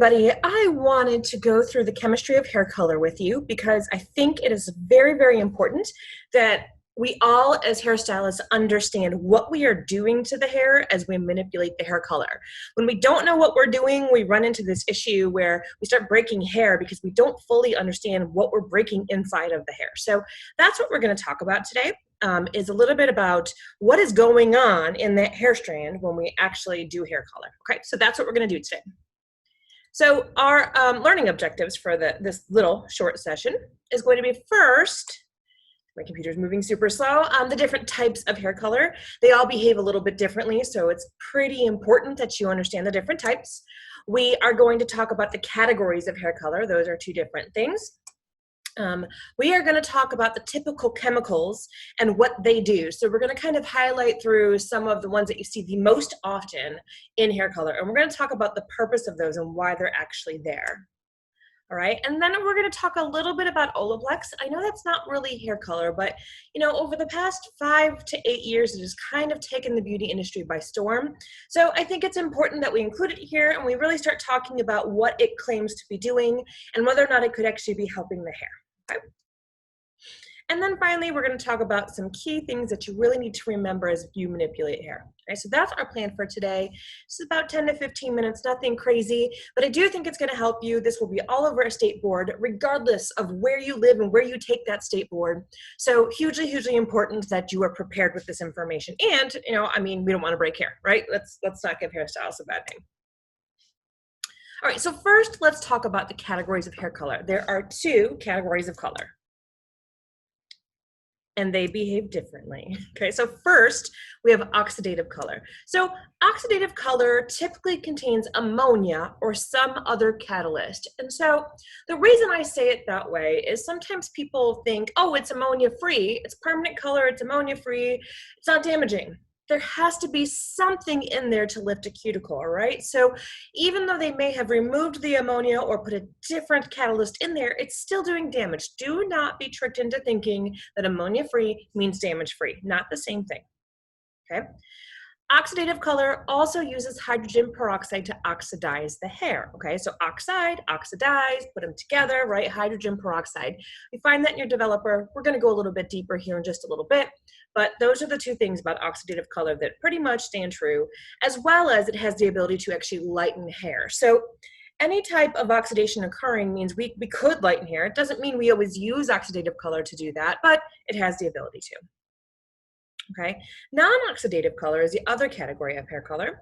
everybody. I wanted to go through the chemistry of hair color with you because I think it is very, very important that we all as hairstylists understand what we are doing to the hair as we manipulate the hair color. When we don't know what we're doing, we run into this issue where we start breaking hair because we don't fully understand what we're breaking inside of the hair. So that's what we're going to talk about today. Is a little bit about what is going on in that hair strand when we actually do hair color. Okay, so that's what we're going to do today. So our learning objectives for this little short session is going to be first, my computer's moving super slow, the different types of hair color. They all behave a little bit differently, so it's pretty important that you understand the different types. We are going to talk about the categories of hair color. Those are two different things. We are going to talk about the typical chemicals and what they do. So we're going to kind of highlight through some of the ones that you see the most often in hair color. And we're going to talk about the purpose of those and why they're actually there. All right, and then we're going to talk a little bit about Olaplex. I know that's not really hair color, but you know, over the past 5 to 8 years, it has kind of taken the beauty industry by storm. So I think it's important that we include it here and we really start talking about what it claims to be doing and whether or not it could actually be helping the hair. Okay. And then finally, we're going to talk about some key things that you really need to remember as you manipulate hair. Okay, so that's our plan for today. It's about 10 to 15 minutes, nothing crazy, but I do think it's going to help you. This will be all over a state board, regardless of where you live and where you take that state board. So hugely, hugely important that you are prepared with this information. And, you know, I mean, we don't want to break hair, right? Let's not give hairstyles a bad name. All right, so first, let's talk about the categories of hair color. There are 2 categories of color, and they behave differently. Okay, so first, we have oxidative color. So oxidative color typically contains ammonia or some other catalyst. And so the reason I say it that way is sometimes people think, oh, it's ammonia-free, it's permanent color, it's ammonia-free, it's not damaging. There has to be something in there to lift a cuticle, all right? So even though they may have removed the ammonia or put a different catalyst in there, it's still doing damage. Do not be tricked into thinking that ammonia-free means damage-free. Not the same thing, okay? Oxidative color also uses hydrogen peroxide to oxidize the hair, okay? So oxide, oxidize, put them together, right? Hydrogen peroxide. You find that in your developer. We're gonna go a little bit deeper here in just a little bit, but those are the 2 things about oxidative color that pretty much stand true, as well as it has the ability to actually lighten hair. So any type of oxidation occurring means we could lighten hair. It doesn't mean we always use oxidative color to do that, but it has the ability to. Okay, non-oxidative color is the other category of hair color.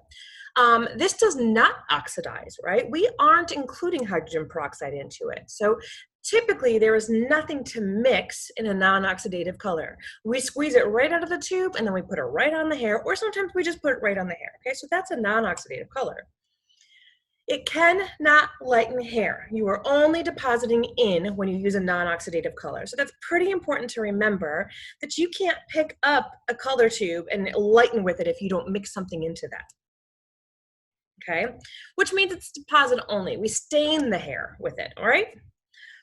This does not oxidize, right? We aren't including hydrogen peroxide into it. So typically there is nothing to mix in a non-oxidative color. We squeeze it right out of the tube and then we put it right on the hair, or sometimes we just put it right on the hair. Okay, so that's a non-oxidative color. It cannot lighten hair. You are only depositing in when you use a non-oxidative color. So that's pretty important to remember, that you can't pick up a color tube and lighten with it if you don't mix something into that. Okay, which means it's deposit only. We stain the hair with it, all right?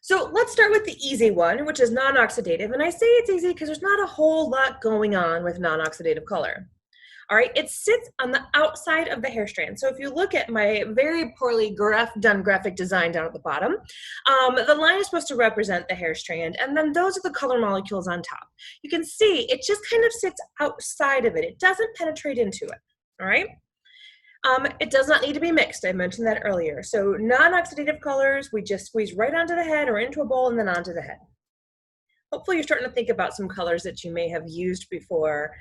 So let's start with the easy one, which is non-oxidative. And I say it's easy because there's not a whole lot going on with non-oxidative color. All right, it sits on the outside of the hair strand. So if you look at my very poorly done graphic design down at the bottom, the line is supposed to represent the hair strand, and then those are the color molecules on top. You can see it just kind of sits outside of it. It doesn't penetrate into it, all right? It does not need to be mixed. I mentioned that earlier. So non-oxidative colors, we just squeeze right onto the head or into a bowl and then onto the head. Hopefully you're starting to think about some colors that you may have used before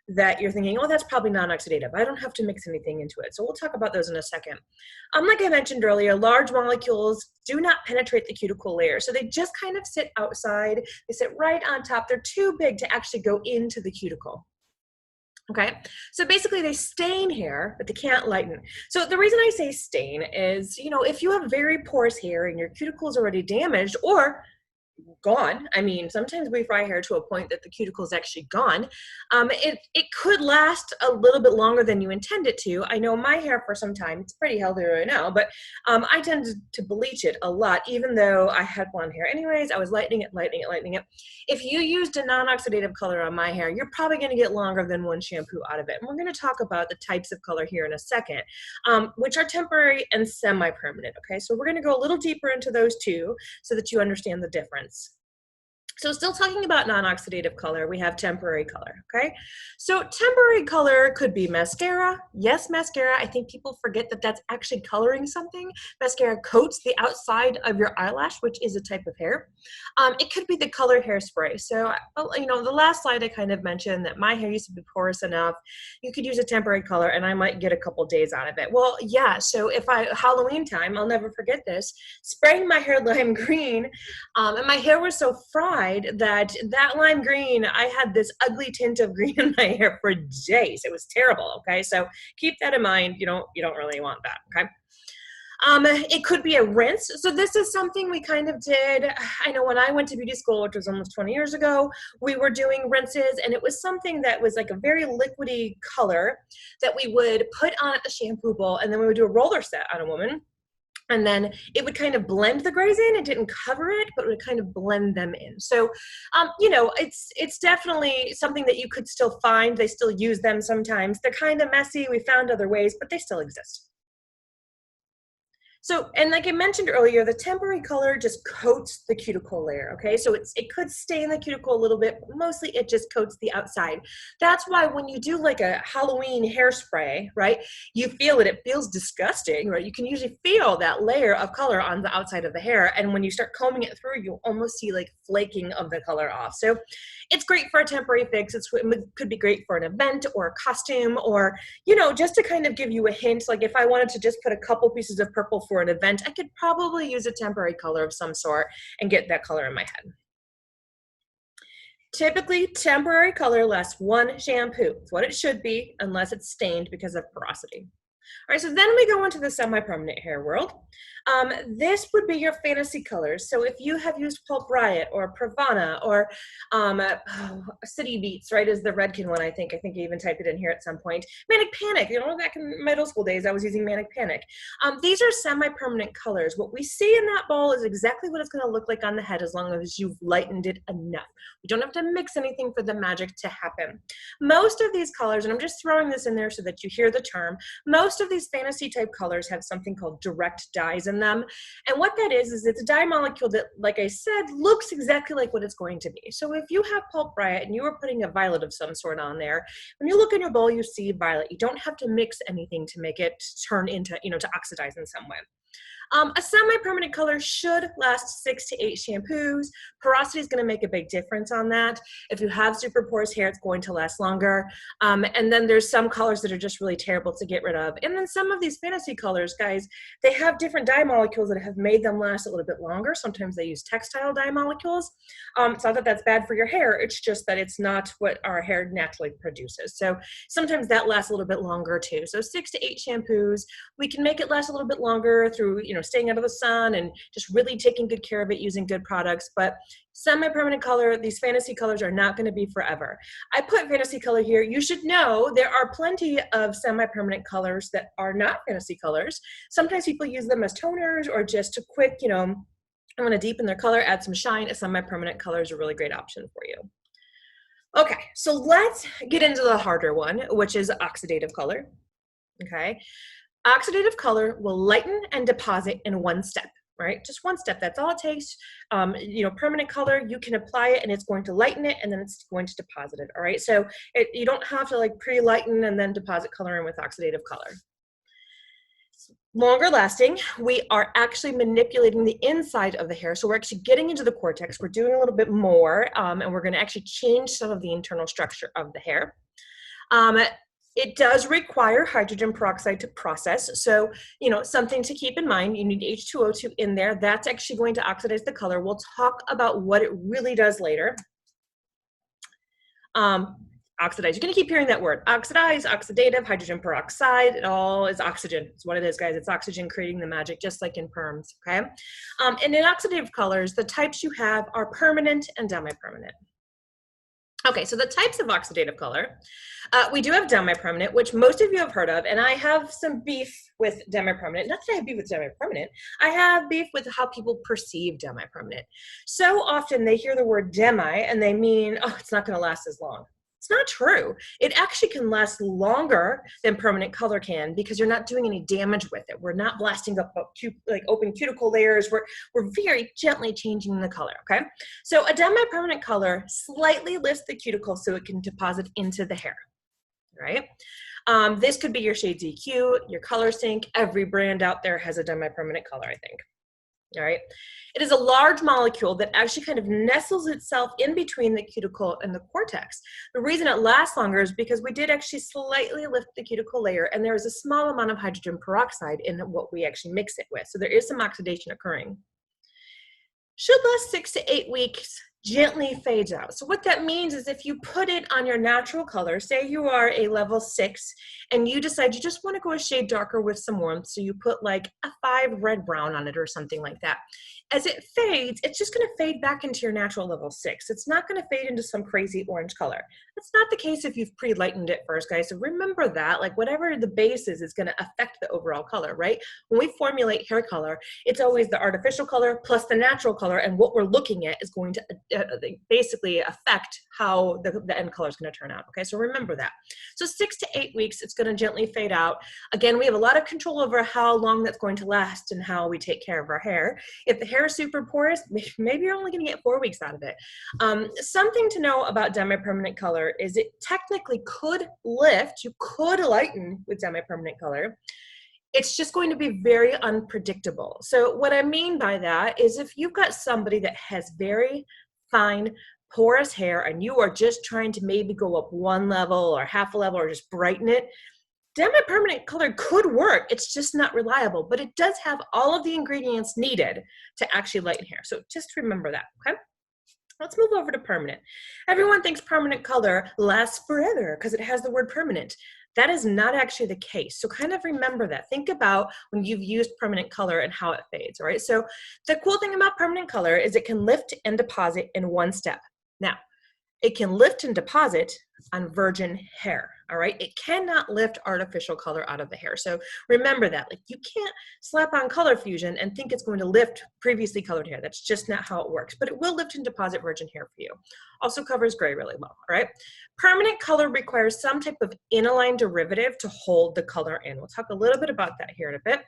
that you're thinking, oh, that's probably non-oxidative. I don't have to mix anything into it. So we'll talk about those in a second. Like I mentioned earlier, large molecules do not penetrate the cuticle layer. So they just kind of sit outside. They sit right on top. They're too big to actually go into the cuticle. Okay, so basically they stain hair, but they can't lighten. So the reason I say stain is, you know, if you have very porous hair and your cuticle is already damaged, or gone. I mean, sometimes we fry hair to a point that the cuticle is actually gone. It could last a little bit longer than you intend it to. I know my hair for some time, it's pretty healthy right now, but I tend to bleach it a lot, even though I had blonde hair anyways. I was lightening it, lightening it, lightening it. If you used a non-oxidative color on my hair, you're probably going to get longer than one shampoo out of it. And we're going to talk about the types of color here in a second, which are temporary and semi-permanent. Okay, so we're going to go a little deeper into those two so that you understand the difference. So still talking about non-oxidative color, we have temporary color, okay? So temporary color could be mascara. Yes, mascara. I think people forget that that's actually coloring something. Mascara coats the outside of your eyelash, which is a type of hair. It could be the color hairspray. So, you know, the last slide I kind of mentioned that my hair used to be porous enough. You could use a temporary color and I might get a couple days out of it. Well, yeah, so if Halloween time, I'll never forget this, spraying my hair lime green, and my hair was so fried that lime green, I had this ugly tint of green in my hair for days. It was terrible, okay? So keep that in mind. You don't really want that, okay? It could be a rinse. So this is something we kind of did. I know when I went to beauty school, which was almost 20 years ago, we were doing rinses, and it was something that was like a very liquidy color that we would put on at the shampoo bowl, and then we would do a roller set on a woman. And then it would kind of blend the grays in. It didn't cover it, but it would kind of blend them in. So, you know, it's definitely something that you could still find. They still use them sometimes. They're kind of messy. We found other ways, but they still exist. So, and like I mentioned earlier, the temporary color just coats the cuticle layer, okay? So it could stay in the cuticle a little bit, but mostly it just coats the outside. That's why when you do like a Halloween hairspray, right, you feel it feels disgusting, right? You can usually feel that layer of color on the outside of the hair, and when you start combing it through, you almost see like flaking of the color off. So it's great for a temporary fix. It could be great for an event or a costume, or, you know, just to kind of give you a hint, like if I wanted to just put a couple pieces of purple for an event, I could probably use a temporary color of some sort and get that color in my head. Typically, temporary color lasts one shampoo. It's what it should be, unless it's stained because of porosity. All right, so then we go into the semi-permanent hair world. This would be your fantasy colors. So if you have used Pulp Riot or Pravana or City Beats, right, is the Redken one, I think. I think I even typed it in here at some point. Manic Panic, you know, back in middle school days, I was using Manic Panic. These are semi-permanent colors. What we see in that bowl is exactly what it's going to look like on the head as long as you've lightened it enough. We don't have to mix anything for the magic to happen. Most of these colors, and I'm just throwing this in there so that you hear the term, most of these fantasy type colors have something called direct dyes in them. And what that is it's a dye molecule that, like I said, looks exactly like what it's going to be. So if you have Pulp Riot and you were putting a violet of some sort on there, when you look in your bowl, you see violet. You don't have to mix anything to make it turn into, you know, to oxidize in some way. A semi-permanent color should last 6 to 8 shampoos. Porosity is going to make a big difference on that. If you have super porous hair, it's going to last longer. And then there's some colors that are just really terrible to get rid of. And then some of these fantasy colors, guys, they have different dye molecules that have made them last a little bit longer. Sometimes they use textile dye molecules. It's not that that's bad for your hair. It's just that it's not what our hair naturally produces. So sometimes that lasts a little bit longer too. So 6 to 8 shampoos. We can make it last a little bit longer through, you know, staying out of the sun and just really taking good care of it using good products. But semi-permanent color, these fantasy colors are not going to be forever. I put fantasy color here. You should know there are plenty of semi-permanent colors that are not fantasy colors. Sometimes people use them as toners or just a quick, you know, I want to deepen their color, add some shine. A semi-permanent color is a really great option for you. Okay, so let's get into the harder one, which is oxidative color. Okay. Oxidative color will lighten and deposit in one step, right? Just one step, that's all it takes. You know, permanent color, you can apply it and it's going to lighten it and then it's going to deposit it, all right? So you don't have to like pre-lighten and then deposit color in with oxidative color. Longer lasting, we are actually manipulating the inside of the hair. So we're actually getting into the cortex. We're doing a little bit more and we're gonna actually change some of the internal structure of the hair. It does require hydrogen peroxide to process. So, you know, something to keep in mind, you need H2O2 in there. That's actually going to oxidize the color. We'll talk about what it really does later. Oxidize. You're going to keep hearing that word. Oxidize, oxidative, hydrogen peroxide. It all is oxygen. It's what it is, guys. It's oxygen creating the magic, just like in perms, okay? And in oxidative colors, the types you have are permanent and demi-permanent. Okay, so the types of oxidative color, we do have DemiPermanent, which most of you have heard of, and I have some beef with DemiPermanent. Not that I have beef with DemiPermanent, I have beef with how people perceive DemiPermanent. So often they hear the word demi and they mean, oh, it's not gonna last as long. It's not true. It actually can last longer than permanent color can because you're not doing any damage with it. We're not blasting up like open cuticle layers. We're very gently changing the color, okay? So a demi-permanent color slightly lifts the cuticle so it can deposit into the hair, right? This could be your shade DQ, your color sync. Every brand out there has a demi-permanent color, I think. All right. It is a large molecule that actually kind of nestles itself in between the cuticle and the cortex. The reason it lasts longer is because we did actually slightly lift the cuticle layer, and there is a small amount of hydrogen peroxide in what we actually mix it with. So there is some oxidation occurring. Should last 6 to 8 weeks, gently fades out. So what that means is if you put it on your natural color, say you are a level 6 and you decide you just want to go a shade darker with some warmth, so you put like a 5 red brown on it or something like that. As it fades, it's just going to fade back into your natural level 6. It's not going to fade into some crazy orange color. That's not the case if you've pre-lightened it first, guys. So remember that, like whatever the base is going to affect the overall color, right? When we formulate hair color, it's always the artificial color plus the natural color, and what we're looking at is going to basically affect how the end color is going to turn out, okay? So remember that. So 6 to 8 weeks, it's going to gently fade out. Again, we have a lot of control over how long that's going to last and how we take care of our hair. If the hair is super porous, maybe you're only going to get 4 weeks out of it. Something to know about demi-permanent color is it technically could lift, you could lighten with demi-permanent color. It's just going to be very unpredictable. So what I mean by that is if you've got somebody that has very fine porous hair and you are just trying to maybe go up 1 level or half a level or just brighten it, demi-permanent color could work. It's just not reliable, but it does have all of the ingredients needed to actually lighten hair. So just remember that, okay? Let's move over to permanent. Everyone thinks permanent color lasts forever because it has the word permanent. That is not actually the case. So kind of remember that. Think about when you've used permanent color and how it fades, all right? So the cool thing about permanent color is it can lift and deposit in 1 step. Now, it can lift and deposit on virgin hair, all right? It cannot lift artificial color out of the hair. So remember that. Like, you can't slap on color fusion and think it's going to lift previously colored hair. That's just not how it works, but it will lift and deposit virgin hair for you. Also covers gray really well, all right? Permanent color requires some type of aniline derivative to hold the color in. We'll talk a little bit about that here in a bit.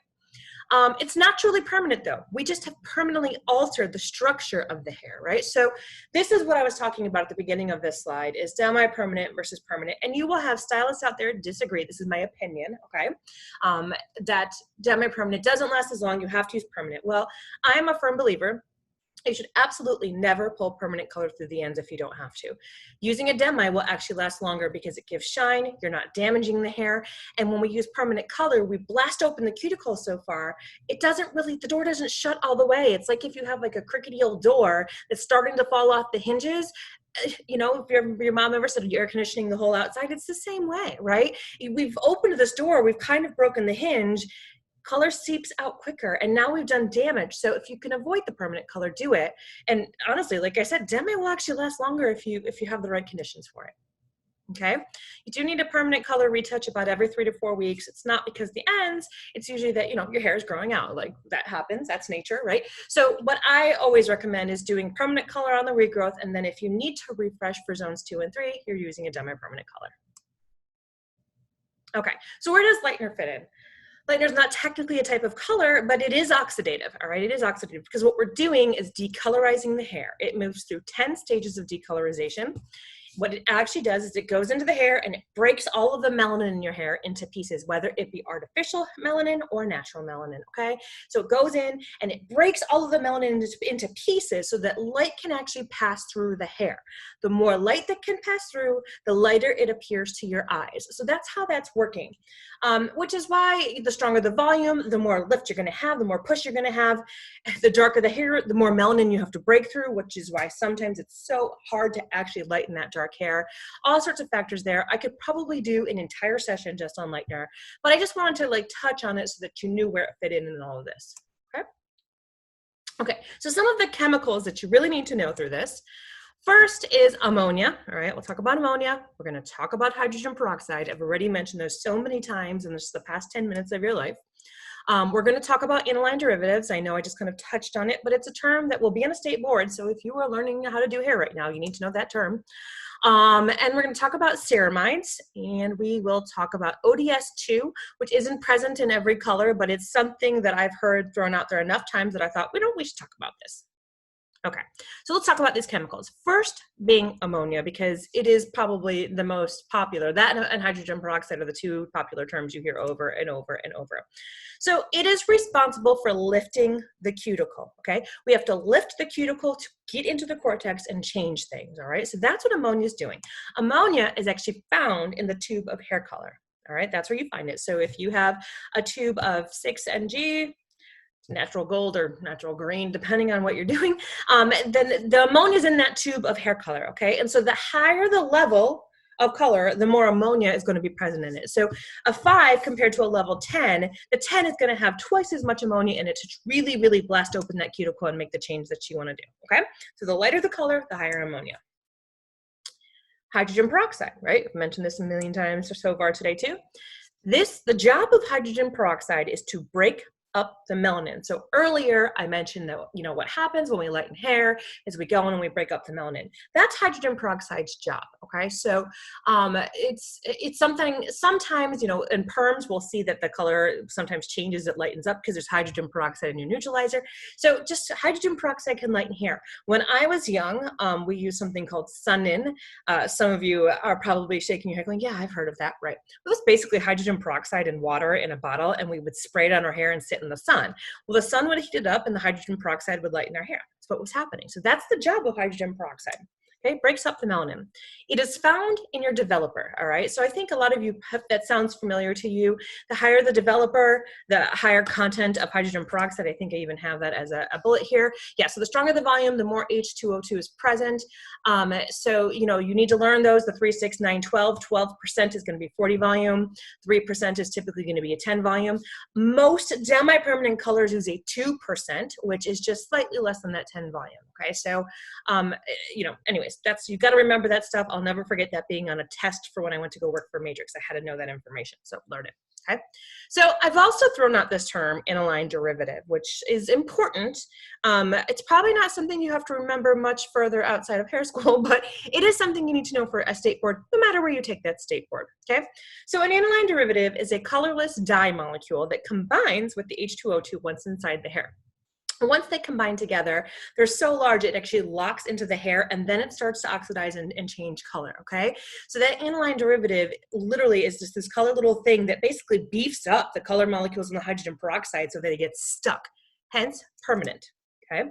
It's not truly permanent though. We just have permanently altered the structure of the hair, right? So this is what I was talking about at the beginning of this slide is demi-permanent versus permanent. And you will have stylists out there disagree. This is my opinion, okay? That demi-permanent doesn't last as long. You have to use permanent. Well, I'm a firm believer you should absolutely never pull permanent color through the ends if you don't have to. Using a demi will actually last longer because it gives shine, you're not damaging the hair, and when we use permanent color, we blast open the cuticle so far, it doesn't really, the door doesn't shut all the way. It's like if you have like a crickety old door that's starting to fall off the hinges, you know, if your mom ever said air conditioning the whole outside, it's the same way, right? We've opened this door, we've kind of broken the hinge, color seeps out quicker, and now we've done damage. So if you can avoid the permanent color, do it. And honestly, like I said, demi will actually last longer if you have the right conditions for it. Okay, you do need a permanent color retouch about every 3 to 4 weeks. It's not because the ends, it's usually that, you know, your hair is growing out. Like, that happens, that's nature, right? So what I always recommend is doing permanent color on the regrowth, and then if you need to refresh for zones 2 and 3, you're using a demi-permanent color. Okay, so where does Lightner fit in? Lightner is not technically a type of color, but it is oxidative, all right? It is oxidative because what we're doing is decolorizing the hair. It moves through 10 stages of decolorization. What it actually does is it goes into the hair and it breaks all of the melanin in your hair into pieces, whether it be artificial melanin or natural melanin, okay? So it goes in and it breaks all of the melanin into pieces so that light can actually pass through the hair. The more light that can pass through, the lighter it appears to your eyes. So that's how that's working, which is why the stronger the volume, the more lift you're gonna have, the more push you're gonna have. The darker the hair, the more melanin you have to break through, which is why sometimes it's so hard to actually lighten that dark dark hair, all sorts of factors there. I could probably do an entire session just on Lightner, but I just wanted to like touch on it so that you knew where it fit in all of this. Okay. Okay, so some of the chemicals that you really need to know through this. First is ammonia. All right, we'll talk about ammonia. We're going to talk about hydrogen peroxide. I've already mentioned those so many times in just the past 10 minutes of your life. We're going to talk about aniline derivatives. I know I just kind of touched on it, but it's a term that will be on a state board. So if you are learning how to do hair right now, you need to know that term. And we're going to talk about ceramides, and we will talk about ODS2, which isn't present in every color, but it's something that I've heard thrown out there enough times that I thought, we should talk about this. Okay, so let's talk about these chemicals. First being ammonia, because it is probably the most popular. That and hydrogen peroxide are the two popular terms you hear over and over and over. So it is responsible for lifting the cuticle, okay? We have to lift the cuticle to get into the cortex and change things, all right? So that's what ammonia is doing. Ammonia is actually found in the tube of hair color, all right? That's where you find it. So if you have a tube of 6Mg, natural gold or natural green, depending on what you're doing, then the ammonia is in that tube of hair color, okay? And so the higher the level of color, the more ammonia is going to be present in it. So a 5 compared to a level 10, the 10 is going to have twice as much ammonia in it to really, really blast open that cuticle and make the change that you want to do, okay? So the lighter the color, the higher ammonia. Hydrogen peroxide, right? I've mentioned this a million times so far today too. The job of hydrogen peroxide is to break up the melanin. So earlier I mentioned that, what happens when we lighten hair is we go in and we break up the melanin. That's hydrogen peroxide's job, okay? So it's something, sometimes, in perms we'll see that the color sometimes changes, it lightens up because there's hydrogen peroxide in your neutralizer. So just hydrogen peroxide can lighten hair. When I was young, we used something called Sun-In. Some of you are probably shaking your head going, yeah, I've heard of that, right? It was basically hydrogen peroxide and water in a bottle, and we would spray it on our hair and sit in the sun. Well, the sun would heat it up and the hydrogen peroxide would lighten our hair. That's what was happening. So that's the job of hydrogen peroxide. Okay, breaks up the melanin. It is found in your developer, all right? So I think a lot of you, that sounds familiar to you. The higher the developer, the higher content of hydrogen peroxide. I think I even have that as a bullet here. Yeah, so the stronger the volume, the more H2O2 is present. So, you need to learn those, the 3, 6, 9, 12. 12% is gonna be 40 volume. 3% is typically gonna be a 10 volume. Most DemiPermanent colors use a 2%, which is just slightly less than that 10 volume, okay? So, anyways, you've got to remember that stuff. I'll never forget that being on a test for when I went to go work for Matrix. I had to know that information, so learn it, okay? So I've also thrown out this term, aniline derivative, which is important. It's probably not something you have to remember much further outside of hair school, but it is something you need to know for a state board, no matter where you take that state board, okay? So an aniline derivative is a colorless dye molecule that combines with the H2O2 once inside the hair. Once they combine together, they're so large it actually locks into the hair, and then it starts to oxidize and change color, okay? So that aniline derivative literally is just this color little thing that basically beefs up the color molecules in the hydrogen peroxide so that they get stuck, hence permanent, okay?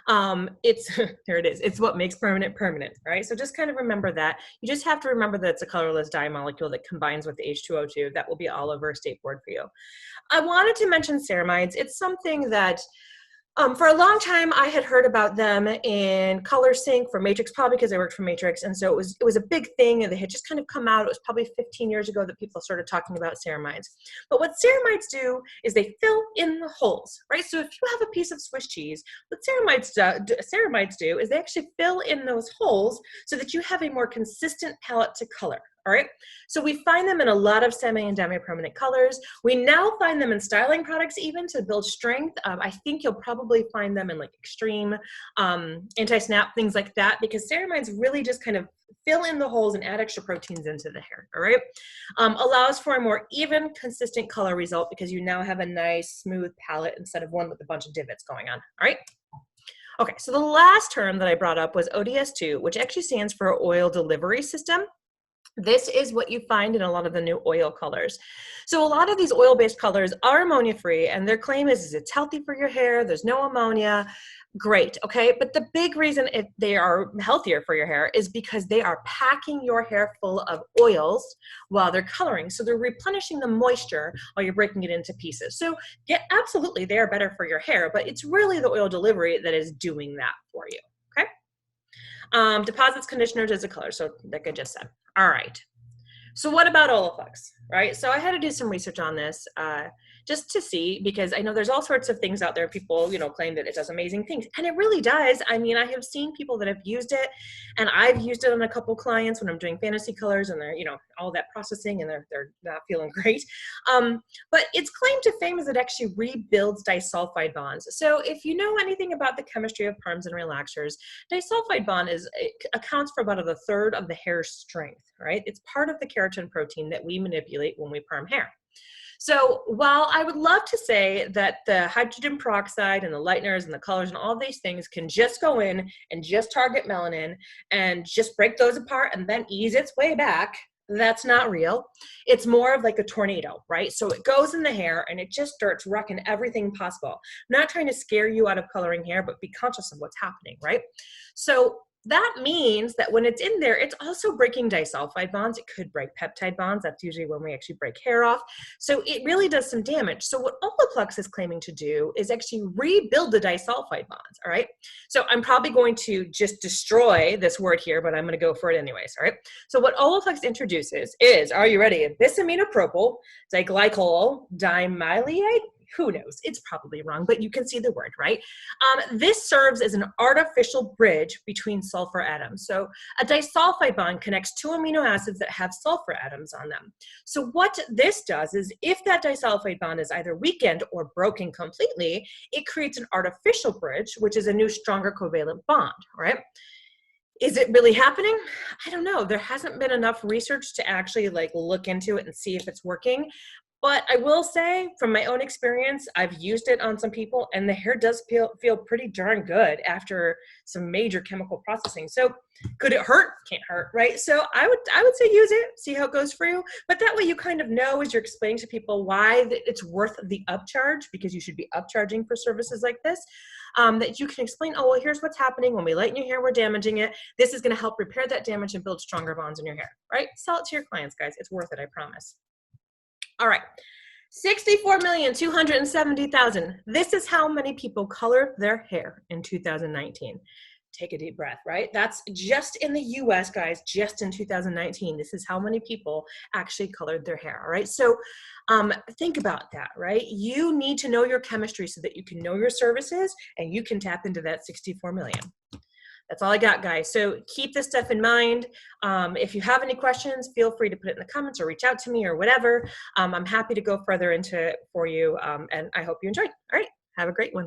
Here it is. It's what makes permanent permanent, right? So just kind of remember that. You just have to remember that it's a colorless dye molecule that combines with the H2O2. That will be all over a state board for you. I wanted to mention ceramides. It's something that for a long time, I had heard about them in Color Sync for Matrix, probably because I worked for Matrix, and so it was a big thing, and they had just kind of come out. It was probably 15 years ago that people started talking about ceramides. But what ceramides do is they fill in the holes, right? So if you have a piece of Swiss cheese, what ceramides do is they actually fill in those holes so that you have a more consistent palette to color. All right, so we find them in a lot of semi and demi-permanent colors. We now find them in styling products even to build strength. I think you'll probably find them in like extreme anti-snap, things like that, because ceramides really just kind of fill in the holes and add extra proteins into the hair, all right? Allows for a more even, consistent color result because you now have a nice, smooth palette instead of one with a bunch of divots going on, all right? Okay, so the last term that I brought up was ODS2, which actually stands for oil delivery system. This is what you find in a lot of the new oil colors. So a lot of these oil-based colors are ammonia-free, and their claim is it's healthy for your hair, there's no ammonia. Great, okay? But the big reason they are healthier for your hair is because they are packing your hair full of oils while they're coloring. So they're replenishing the moisture while you're breaking it into pieces. So yeah, absolutely, they are better for your hair, but it's really the oil delivery that is doing that for you, okay? Deposits, conditioners as a color. So like I just said. All right. So what about Olaplex, right? So I had to do some research on this just to see, because I know there's all sorts of things out there. People, claim that it does amazing things, and it really does. I mean, I have seen people that have used it, and I've used it on a couple clients when I'm doing fantasy colors, and they're, all that processing, and they're not feeling great. But its claim to fame is it actually rebuilds disulfide bonds. So if you know anything about the chemistry of perms and relaxers, disulfide bond accounts for about a third of the hair's strength, right? It's part of the keratin protein that we manipulate when we perm hair. So while I would love to say that the hydrogen peroxide and the Lightners and the colors and all these things can just go in and just target melanin and just break those apart and then ease its way back, that's not real. It's more of like a tornado, right? So it goes in the hair and it just starts wrecking everything possible. I'm not trying to scare you out of coloring hair, but be conscious of what's happening, right? So that means that when it's in there, it's also breaking disulfide bonds. It could break peptide bonds. That's usually when we actually break hair off. So it really does some damage. So what Olaplex is claiming to do is actually rebuild the disulfide bonds, all right? So I'm probably going to just destroy this word here, but I'm going to go for it anyways, all right? So what Olaplex introduces is, are you ready? Bisaminopropyl diglycol dimaleate. Who knows? It's probably wrong, but you can see the word, right? This serves as an artificial bridge between sulfur atoms. So a disulfide bond connects two amino acids that have sulfur atoms on them. So what this does is if that disulfide bond is either weakened or broken completely, it creates an artificial bridge, which is a new, stronger covalent bond, right? Is it really happening? I don't know. There hasn't been enough research to actually look into it and see if it's working. But I will say, from my own experience, I've used it on some people, and the hair does feel pretty darn good after some major chemical processing. So could it hurt? Can't hurt, right? So I would say use it, see how it goes for you. But that way you kind of know as you're explaining to people why it's worth the upcharge, because you should be upcharging for services like this, that you can explain, oh, well, here's what's happening. When we lighten your hair, we're damaging it. This is going to help repair that damage and build stronger bonds in your hair, right? Sell it to your clients, guys. It's worth it, I promise. All right, 64,270,000. This is how many people colored their hair in 2019. Take a deep breath, right? That's just in the US, guys, just in 2019. This is how many people actually colored their hair, all right? So think about that, right? You need to know your chemistry so that you can know your services and you can tap into that 64 million. That's all I got, guys. So keep this stuff in mind. If you have any questions, feel free to put it in the comments or reach out to me or whatever. I'm happy to go further into it for you, and I hope you enjoyed. All right, have a great one.